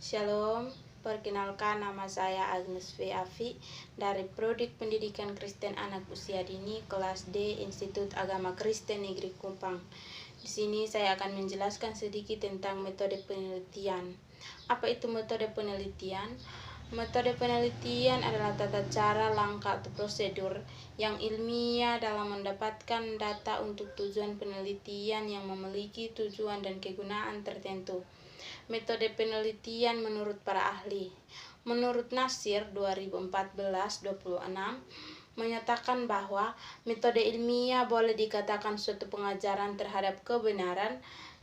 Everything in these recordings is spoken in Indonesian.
Shalom, perkenalkan nama saya Agnes V. Afi dari Prodi Pendidikan Kristen Anak Usia Dini kelas D Institut Agama Kristen Negeri Kupang. Di sini saya akan menjelaskan sedikit tentang metode penelitian. Apa itu metode penelitian? Metode penelitian adalah tata cara, langkah, atau prosedur yang ilmiah dalam mendapatkan data untuk tujuan penelitian yang memiliki tujuan dan kegunaan tertentu. Metode penelitian menurut para ahli. Menurut Nasir 2014-26 menyatakan bahwa metode ilmiah boleh dikatakan suatu pengajaran terhadap kebenaran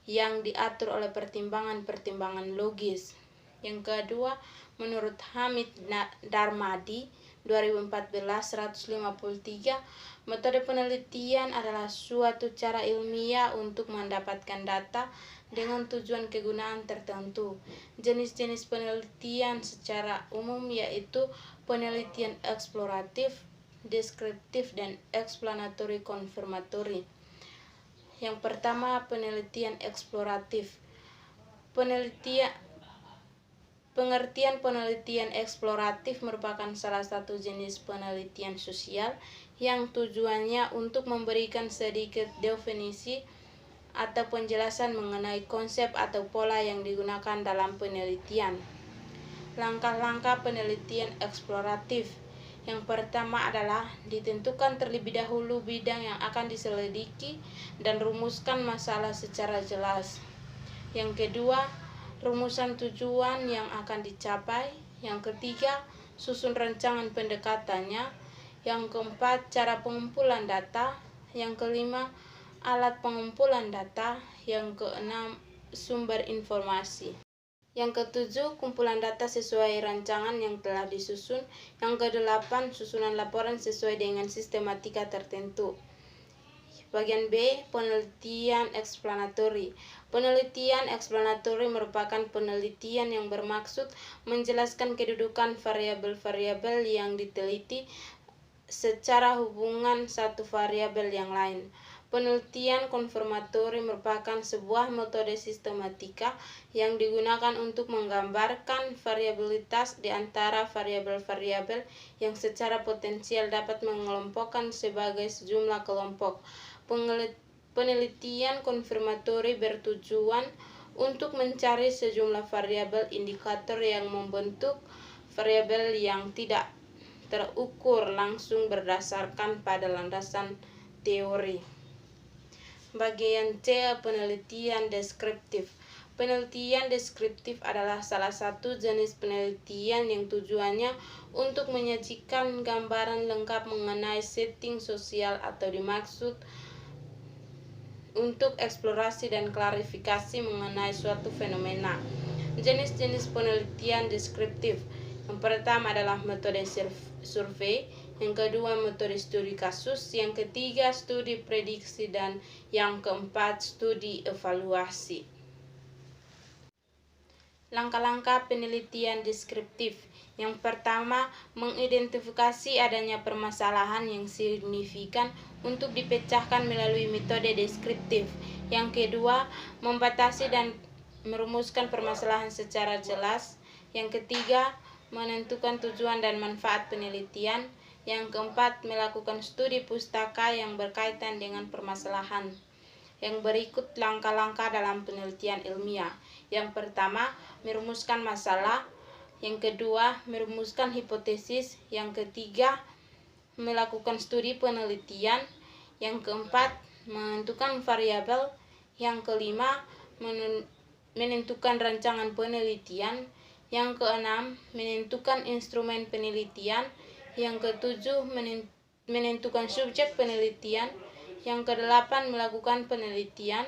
yang diatur oleh pertimbangan-pertimbangan logis. Yang kedua, menurut Hamid Darmadi 2014-153, metode penelitian adalah suatu cara ilmiah untuk mendapatkan data dengan tujuan kegunaan tertentu. Jenis-jenis penelitian secara umum yaitu penelitian eksploratif, deskriptif, dan explanatory confirmatory. Yang pertama, penelitian eksploratif. Pengertian penelitian eksploratif merupakan salah satu jenis penelitian sosial yang tujuannya untuk memberikan sedikit definisi atau penjelasan mengenai konsep atau pola yang digunakan dalam penelitian. Langkah-langkah penelitian eksploratif. Yang pertama adalah ditentukan terlebih dahulu bidang yang akan diselidiki dan rumuskan masalah secara jelas. Yang kedua, rumusan tujuan yang akan dicapai. Yang ketiga, susun rancangan pendekatannya. Yang keempat, cara pengumpulan data. Yang kelima, alat pengumpulan data. Yang keenam, sumber informasi. Yang ketujuh, kumpulan data sesuai rancangan yang telah disusun. Yang kedelapan, susunan laporan sesuai dengan sistematika tertentu. Bagian B, penelitian explanatory. Penelitian explanatory merupakan penelitian yang bermaksud menjelaskan kedudukan variabel-variabel yang diteliti secara hubungan satu variabel yang lain. Penelitian konfirmatori merupakan sebuah metode sistematika yang digunakan untuk menggambarkan variabilitas di antara variabel-variabel yang secara potensial dapat mengelompokkan sebagai sejumlah kelompok. Penelitian konfirmatori bertujuan untuk mencari sejumlah variabel indikator yang membentuk variabel yang tidak terukur langsung berdasarkan pada landasan teori. Bagian C, penelitian deskriptif. Penelitian deskriptif adalah salah satu jenis penelitian yang tujuannya untuk menyajikan gambaran lengkap mengenai setting sosial atau dimaksud untuk eksplorasi dan klarifikasi mengenai suatu fenomena. Jenis-jenis penelitian deskriptif. Yang pertama adalah metode survei, yang kedua metode studi kasus, yang ketiga studi prediksi, dan yang keempat studi evaluasi. Langkah-langkah penelitian deskriptif. Yang pertama, mengidentifikasi adanya permasalahan yang signifikan untuk dipecahkan melalui metode deskriptif. Yang kedua, membatasi dan merumuskan permasalahan secara jelas. Yang ketiga, menentukan tujuan dan manfaat penelitian. Yang keempat, melakukan studi pustaka yang berkaitan dengan permasalahan. Yang berikut langkah-langkah dalam penelitian ilmiah. Yang pertama, merumuskan masalah. Yang kedua, merumuskan hipotesis. Yang ketiga, melakukan studi penelitian. Yang keempat, menentukan variabel. Yang kelima, menentukan rancangan penelitian. Yang keenam, menentukan instrumen penelitian. Yang ketujuh, menentukan subjek penelitian. Yang kedelapan, melakukan penelitian.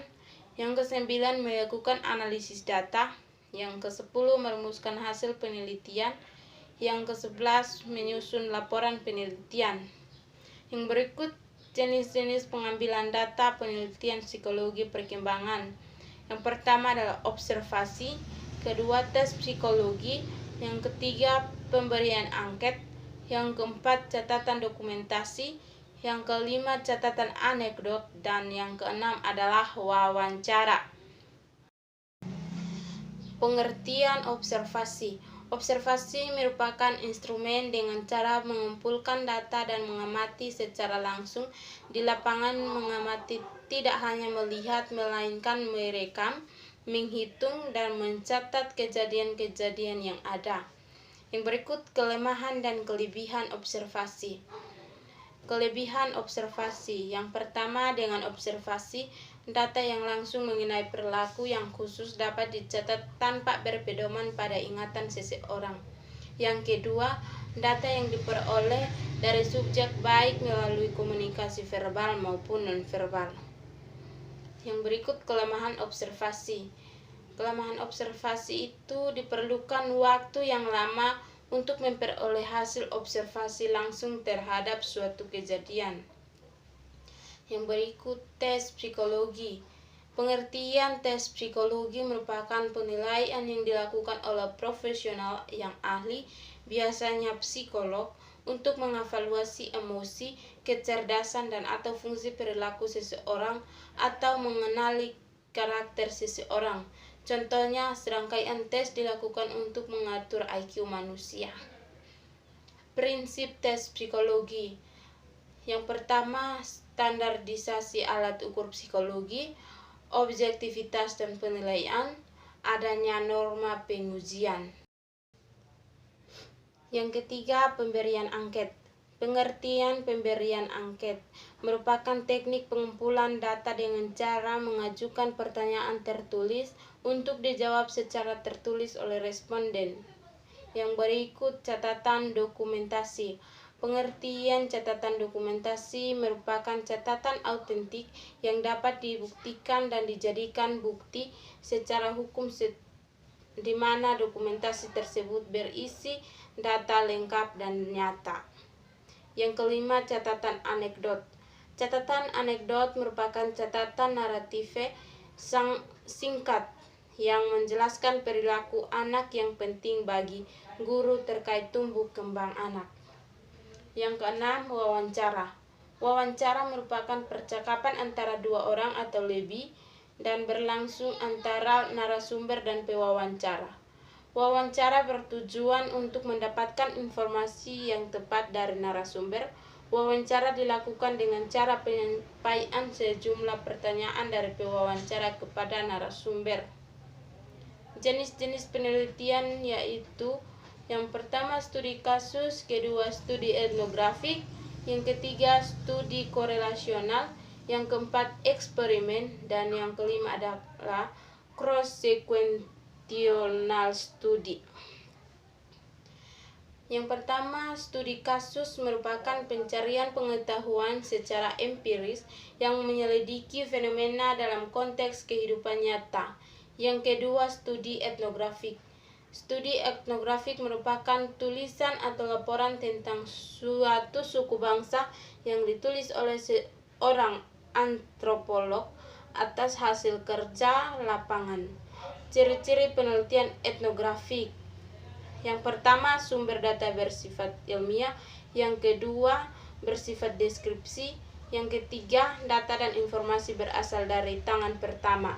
Yang kesembilan, melakukan analisis data. Yang kesepuluh, merumuskan hasil penelitian. Yang kesebelas, menyusun laporan penelitian. Yang berikut jenis-jenis pengambilan data penelitian psikologi perkembangan. Yang pertama adalah observasi, kedua tes psikologi, yang ketiga pemberian angket, yang keempat catatan dokumentasi, yang kelima catatan anekdot, dan yang keenam adalah wawancara. Pengertian observasi. Observasi merupakan instrumen dengan cara mengumpulkan data dan mengamati secara langsung di lapangan. Mengamati tidak hanya melihat, melainkan merekam, menghitung, dan mencatat kejadian-kejadian yang ada. Yang berikut kelemahan dan kelebihan observasi. Kelebihan observasi. Yang pertama, dengan observasi, data yang langsung mengenai perilaku yang khusus dapat dicatat tanpa berpedoman pada ingatan seseorang. Yang kedua, data yang diperoleh dari subjek baik melalui komunikasi verbal maupun nonverbal. Yang berikut kelemahan observasi. Kelemahan observasi itu diperlukan waktu yang lama untuk memperoleh hasil observasi langsung terhadap suatu kejadian. Yang berikut tes psikologi. Pengertian tes psikologi merupakan penilaian yang dilakukan oleh profesional yang ahli, biasanya psikolog, untuk mengevaluasi emosi, kecerdasan, dan atau fungsi perilaku seseorang atau mengenali karakter seseorang. Contohnya, serangkaian tes dilakukan untuk mengatur IQ manusia. Prinsip tes psikologi. Yang pertama, standarisasi alat ukur psikologi, objektivitas dan penilaian, adanya norma pengujian. Yang ketiga, pemberian angket. Pengertian pemberian angket merupakan teknik pengumpulan data dengan cara mengajukan pertanyaan tertulis untuk dijawab secara tertulis oleh responden. Yang berikut catatan dokumentasi. Pengertian catatan dokumentasi merupakan catatan autentik yang dapat dibuktikan dan dijadikan bukti secara hukum di mana dokumentasi tersebut berisi data lengkap dan nyata. Yang kelima, catatan anekdot. Catatan anekdot merupakan catatan naratif singkat yang menjelaskan perilaku anak yang penting bagi guru terkait tumbuh kembang anak. Yang keenam, wawancara. Wawancara merupakan percakapan antara dua orang atau lebih dan berlangsung antara narasumber dan pewawancara. Wawancara bertujuan untuk mendapatkan informasi yang tepat dari narasumber. Wawancara dilakukan dengan cara penyampaian sejumlah pertanyaan dari pewawancara kepada narasumber. Jenis-jenis penelitian yaitu yang pertama studi kasus, kedua studi etnografik, yang ketiga studi korelasional, yang keempat eksperimen, dan yang kelima adalah cross-sequential studi. Yang pertama, studi kasus merupakan pencarian pengetahuan secara empiris yang menyelidiki fenomena dalam konteks kehidupan nyata. Yang kedua, studi etnografik. Studi etnografik merupakan tulisan atau laporan tentang suatu suku bangsa yang ditulis oleh seorang antropolog atas hasil kerja lapangan. Ciri-ciri penelitian etnografik. Yang pertama, sumber data bersifat ilmiah. Yang kedua, bersifat deskripsi. Yang ketiga, data dan informasi berasal dari tangan pertama.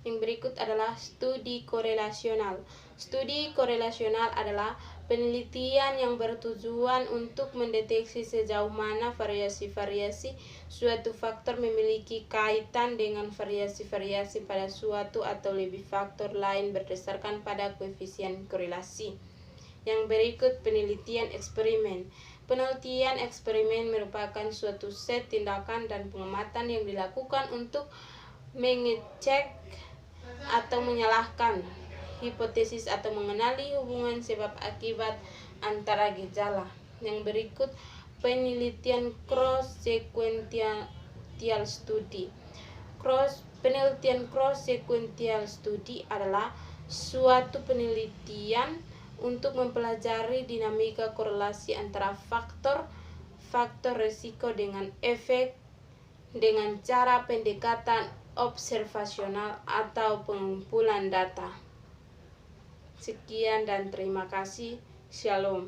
Yang berikut adalah studi korelasional. Studi korelasional adalah penelitian yang bertujuan untuk mendeteksi sejauh mana variasi-variasi suatu faktor memiliki kaitan dengan variasi-variasi pada suatu atau lebih faktor lain berdasarkan pada koefisien korelasi. Yang berikut penelitian eksperimen. Penelitian eksperimen merupakan suatu set tindakan dan pengamatan yang dilakukan untuk mengecek atau menyalahkan hipotesis atau mengenali hubungan sebab akibat antara gejala. Yang berikut penelitian cross-sequential study. Penelitian cross-sequential study adalah suatu penelitian untuk mempelajari dinamika korelasi antara faktor risiko dengan efek dengan cara pendekatan observasional atau pengumpulan data. Sekian dan terima kasih. Shalom.